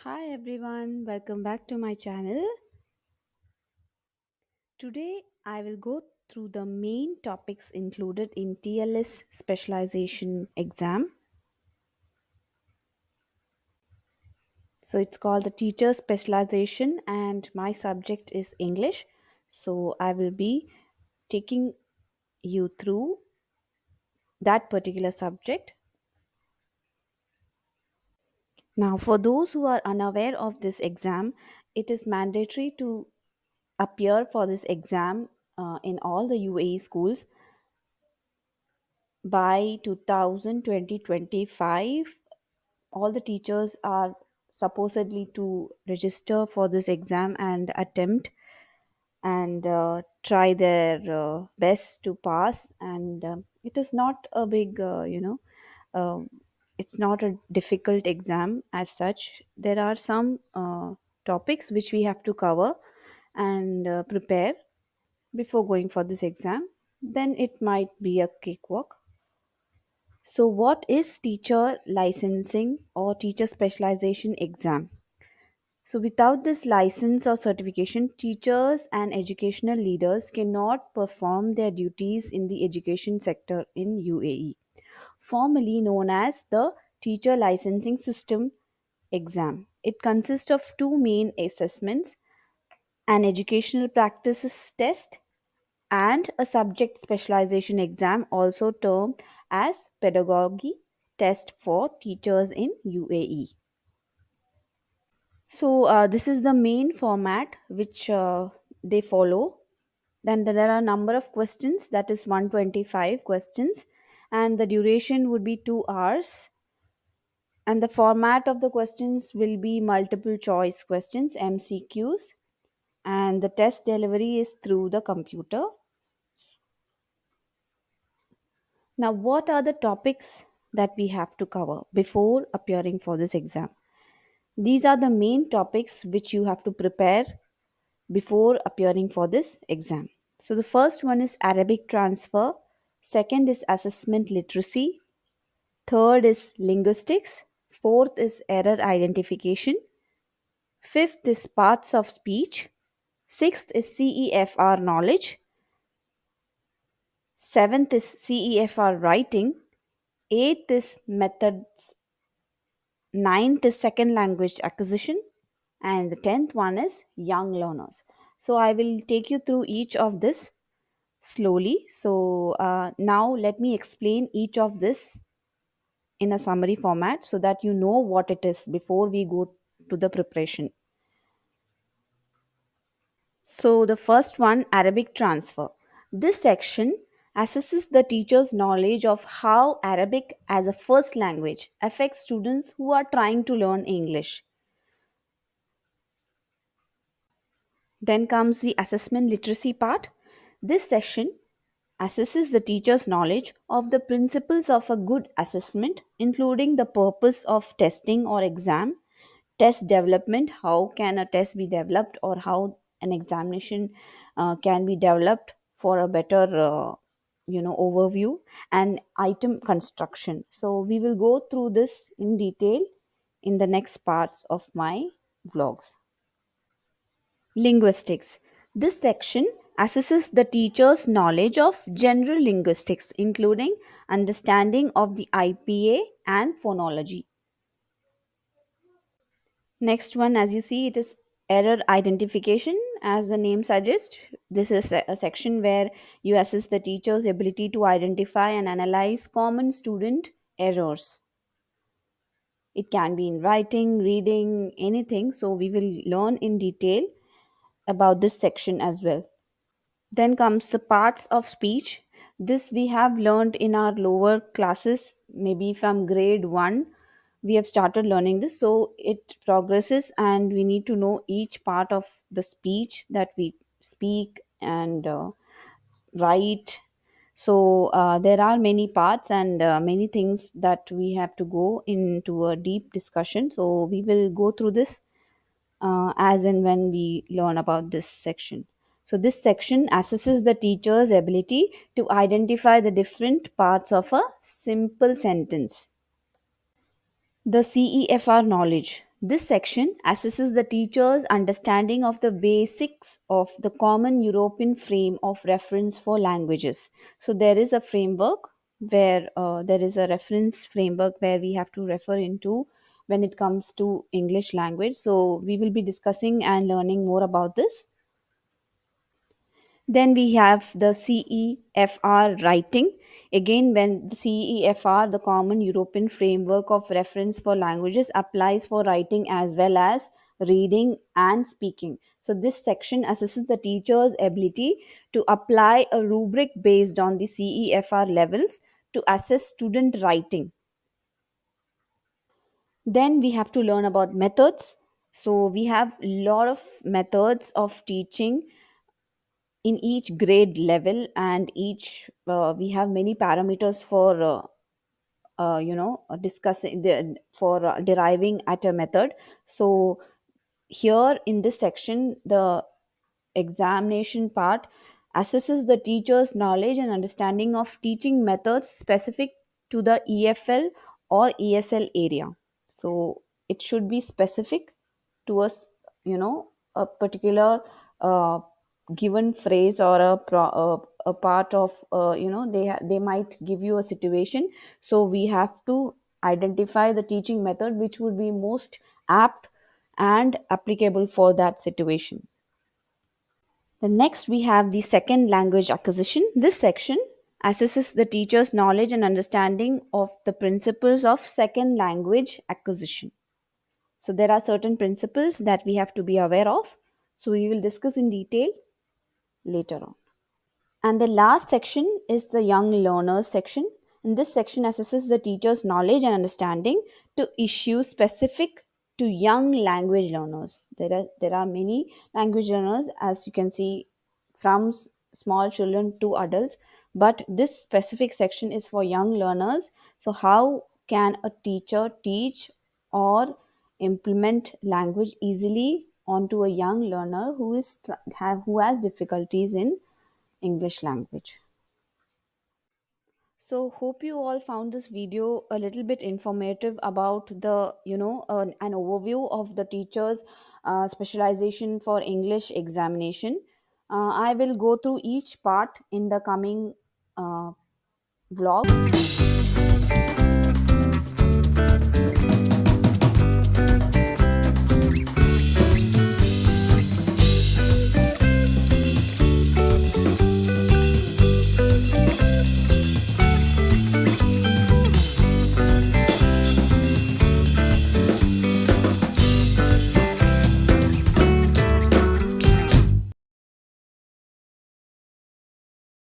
Hi everyone, welcome back to my channel. Today I will go through the main topics included in TLS specialization exam. So it's called the teacher specialization and my subject is English. So I will be taking you through that particular subject. Now for those who are unaware of this exam, it is mandatory to appear for this exam in all the UAE schools by 2025. All the teachers are supposedly to register for this exam and attempt and try their best to pass, and it is not a big um, it's not a difficult exam as such. There are some topics which we have to cover and prepare before going for this exam, then it might be a cakewalk. So, what is teacher licensing or teacher specialization exam? So, without this license or certification, teachers and educational leaders cannot perform their duties in the education sector in UAE, formerly known as the Teacher Licensing System exam. It consists of two main assessments: an educational practices test and a subject specialization exam, also termed as pedagogy test for teachers in UAE. So this is the main format which they follow. Then there are a number of questions, that is 125 questions, and the duration would be 2 hours. And the format of the questions will be multiple choice questions, MCQs, and the test delivery is through the computer. Now, what are the topics that we have to cover before appearing for this exam? These are the main topics which you have to prepare before appearing for this exam. So, the first one is Arabic transfer, second is assessment literacy, third is linguistics, fourth is error identification, fifth is parts of speech, sixth is CEFR knowledge, seventh is CEFR writing, eighth is methods, ninth is second language acquisition, and the 10th one is young learners. So I will take you through each of this slowly. So now let me explain each of this in a summary format so that you know what it is before we go to the preparation. So the first one, Arabic transfer. This section assesses the teacher's knowledge of how Arabic as a first language affects students who are trying to learn English. Then comes the assessment literacy part. This section assesses the teacher's knowledge of the principles of a good assessment, including the purpose of testing or exam, test development, how can a test be developed, or how an examination can be developed for a better overview, and item construction. So we will go through this in detail in the next parts of my vlogs. Linguistics. This section assesses the teacher's knowledge of general linguistics, including understanding of the IPA and phonology. Next one, as you see, it is error identification. As the name suggests, this is a section where you assess the teacher's ability to identify and analyze common student errors. It can be in writing, reading, anything. So we will learn in detail about this section as well. Then comes the parts of speech. This we have learned in our lower classes, maybe from grade 1. We have started learning this, so it progresses, and we need to know each part of the speech that we speak and write. So there are many parts and many things that we have to go into a deep discussion. So we will go through this as and when we learn about this section. So, this section assesses the teacher's ability to identify the different parts of a simple sentence. The CEFR knowledge. This section assesses the teacher's understanding of the basics of the common European frame of reference for languages. So there is a framework where there is a reference framework where we have to refer into when it comes to English language. So we will be discussing and learning more about this. Then we have the CEFR writing. Again, when the CEFR, the Common European Framework of Reference for Languages, applies for writing as well as reading and speaking. So, this section assesses the teacher's ability to apply a rubric based on the CEFR levels to assess student writing. Then we have to learn about methods. So, we have a lot of methods of teaching in each grade level, and each we have many parameters for discussing for deriving at a method. So here in this section, the examination part assesses the teacher's knowledge and understanding of teaching methods specific to the EFL or ESL area. So it should be specific to us, a particular uh, given phrase or a part of, they might give you a situation. So we have to identify the teaching method which would be most apt and applicable for that situation. The next we have the second language acquisition. This section assesses the teacher's knowledge and understanding of the principles of second language acquisition. So there are certain principles that we have to be aware of. So we will discuss in detail later on. And the last section is the young learners section. And this section assesses the teacher's knowledge and understanding to issues specific to young language learners. There are many language learners, as you can see, from small children to adults. But this specific section is for young learners. So how can a teacher teach or implement language easily onto a young learner who has difficulties in English language? So hope you all found this video a little bit informative about the, an overview of the teacher's specialization for English examination. I will go through each part in the coming uh, vlog.